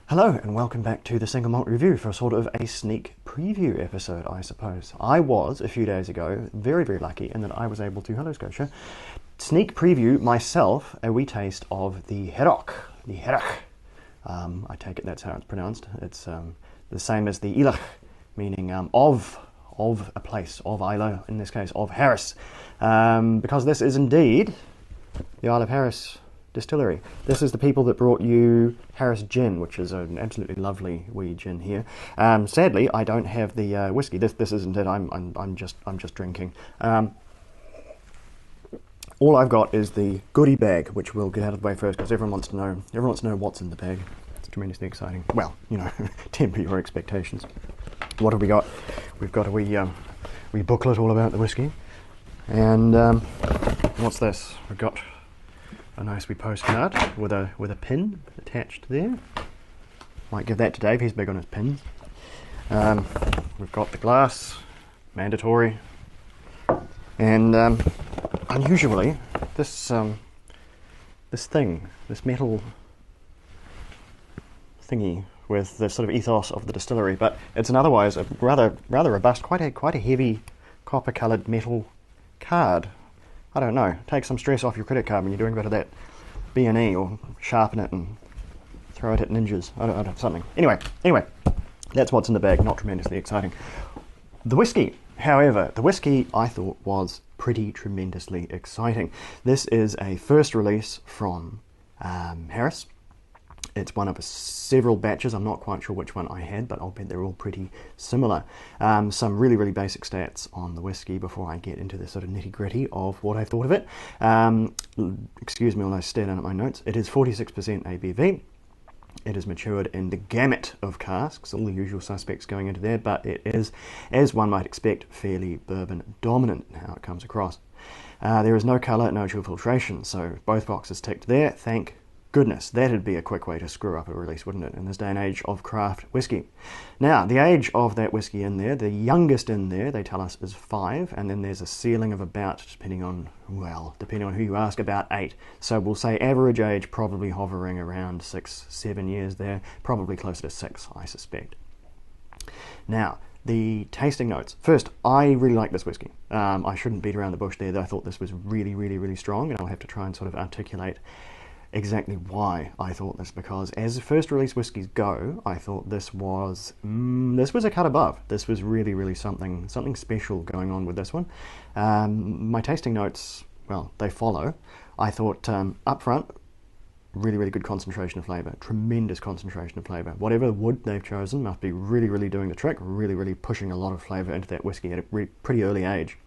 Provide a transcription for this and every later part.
Hello and welcome back to the Single Malt Review for sort of a sneak preview episode, I suppose. I was, a few days ago, very lucky in that I was able to, hello Scotia, sneak preview myself a wee taste of the Hearach. The Hearach. I take it that's how it's pronounced. It's the same as the Hearach, meaning of a place, of Isla, in this case, of Harris. Because this is indeed the Isle of Harris Distillery. This is the people that brought you Harris Gin, which is an absolutely lovely wee gin here. Sadly, I don't have the whiskey. This isn't it. I'm just drinking. All I've got is the goodie bag, which we'll get out of the way first because everyone wants to know what's in the bag. It's tremendously exciting. Well, you know, temper your expectations. What have we got? We've got a wee booklet all about the whiskey, and what's this? We've got a nice wee postcard with a pin attached there. Might give that to Dave, he's big on his pins. We've got the glass, mandatory. And unusually, this metal thingy with the sort of ethos of the distillery, but it's an otherwise a rather robust, quite a heavy copper-coloured metal card. I don't know, take some stress off your credit card when you're doing a bit of that B&E, or sharpen it and throw it at ninjas. I don't know, something. Anyway, that's what's in the bag, not tremendously exciting. The whiskey, however, I thought was pretty tremendously exciting. This is a first release from Harris. It's one of several batches. I'm not quite sure which one I had, but I'll bet they're all pretty similar. Some really basic stats on the whiskey before I get into the sort of nitty-gritty of what I thought of it. Excuse me while I stare down at my notes. It is 46% ABV. It is matured in the gamut of casks, all the usual suspects going into there, but it is, as one might expect, fairly bourbon dominant in how it comes across. There is no colour, no chill filtration, so both boxes ticked there. Thank goodness, that'd be a quick way to screw up a release, wouldn't it, in this day and age of craft whiskey. Now, the age of that whiskey in there, the youngest in there, they tell us, is 5, and then there's a ceiling of about, depending on who you ask, about 8. So we'll say average age probably hovering around 6-7 years there, probably closer to 6, I suspect. Now, the tasting notes. First, I really like this whiskey. I shouldn't beat around the bush there, though. I thought this was really strong, and I'll have to try and sort of articulate exactly why I thought this, because as first release whiskies go, I thought this was a cut above. This was really something special going on with this one. My tasting notes, well, they follow. I thought up front, really good concentration of flavour, tremendous concentration of flavour. Whatever wood they've chosen must be really doing the trick, really pushing a lot of flavour into that whiskey at a pretty early age.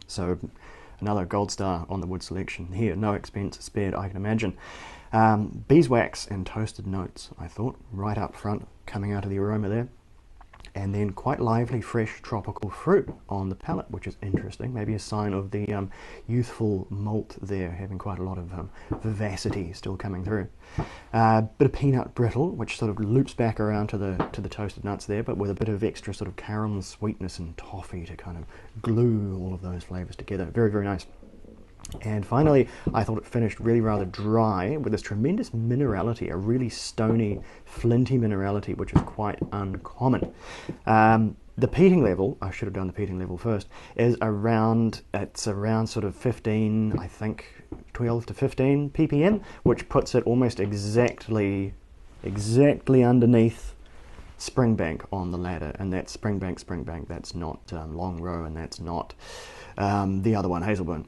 So another gold star on the wood selection here, no expense spared, I can imagine. Beeswax and toasted notes, I thought, right up front, coming out of the aroma there. And then quite lively, fresh tropical fruit on the palate, which is interesting. Maybe a sign of the youthful malt there, having quite a lot of vivacity still coming through. Bit of peanut brittle, which sort of loops back around to the toasted nuts there, but with a bit of extra sort of caramel sweetness and toffee to kind of glue all of those flavours together. Very nice. And finally, I thought it finished really rather dry with this tremendous minerality, a really stony, flinty minerality, which is quite uncommon. The peating level, I should have done the peating level first, is around sort of 15, I think, 12 to 15 ppm, which puts it almost exactly underneath Springbank on the ladder, and that's Springbank, that's not Long Row, and that's not the other one, Hazelburn.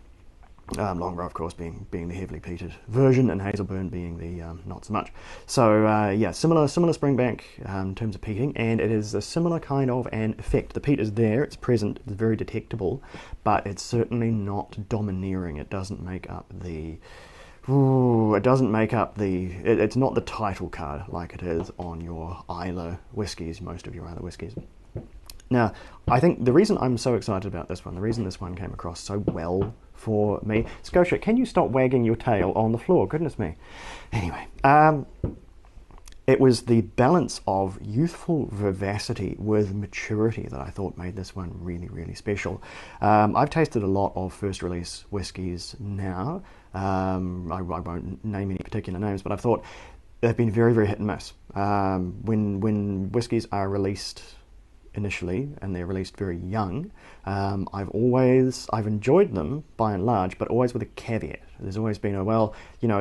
Long Row, of course, being the heavily peated version, and Hazelburn being the not so much. So yeah, similar Springbank in terms of peating, and it is a similar kind of an effect. The peat is there, it's present, it's very detectable, but it's certainly not domineering. It doesn't make up the. It's not the title card like it is on your Isla whiskies, most of your Isla whiskies. Now, I think the reason I'm so excited about this one, the reason this one came across so well for me... Scotia, can you stop wagging your tail on the floor? Goodness me. Anyway, it was the balance of youthful vivacity with maturity that I thought made this one really special. I've tasted a lot of first release whiskies now. I won't name any particular names, but I've thought they've been very, very hit and miss. When whiskies are released initially and they're released very young, I've enjoyed them by and large, but always with a caveat. There's always been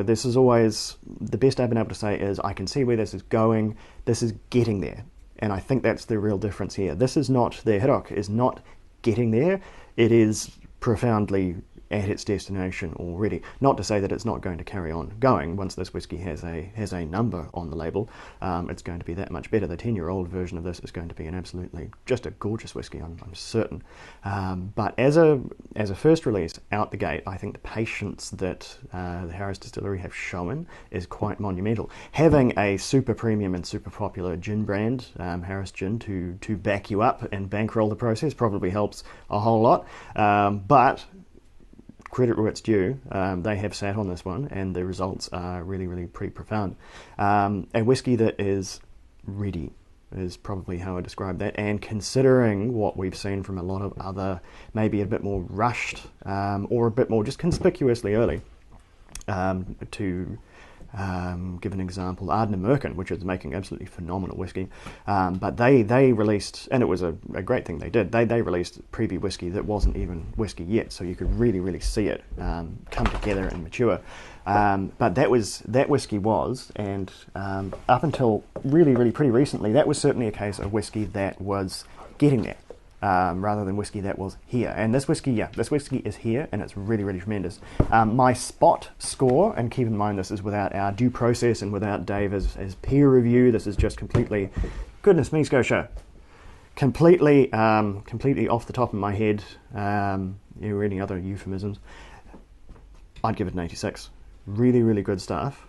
this is always the best I've been able to say is I can see where this is going. This is getting there, and I think that's the real difference here. This is not the Hearach is not getting there. It is profoundly at its destination already. Not to say that it's not going to carry on going once this whiskey has a number on the label. It's going to be that much better. The 10-year-old version of this is going to be an absolutely just a gorgeous whiskey, I'm certain. But as a first release out the gate, I think the patience that the Harris Distillery have shown is quite monumental. Having a super premium and super popular gin brand, Harris Gin, to back you up and bankroll the process probably helps a whole lot. But credit where it's due, they have sat on this one, and the results are really, really pretty profound. A whiskey that is ready is probably how I describe that, and considering what we've seen from a lot of other, maybe a bit more rushed, or a bit more just conspicuously early, to give an example, Ardnam Merkin, which is making absolutely phenomenal whiskey, but they released, and it was a great thing they did, they released preview whiskey that wasn't even whiskey yet, so you could really, really see it come together and mature. But that whiskey was, and up until really, really pretty recently, that was certainly a case of whiskey that was getting there. Rather than whiskey that was here. And this whiskey is here, and it's really, really tremendous. My spot score, and keep in mind this is without our due process and without Dave as peer review, this is just completely, goodness me, Scotia, completely off the top of my head, or any other euphemisms, I'd give it an 86. Really, really good stuff.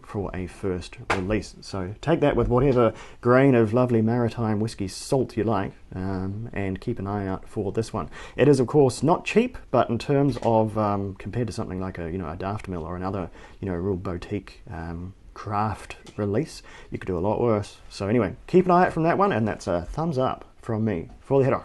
For a first release. So take that with whatever grain of lovely maritime whiskey salt you like, and keep an eye out for this one. It is, of course, not cheap, but in terms of compared to something like a Daftmill or another real boutique craft release, you could do a lot worse. So anyway, keep an eye out from that one, and that's a thumbs up from me for the Hearach.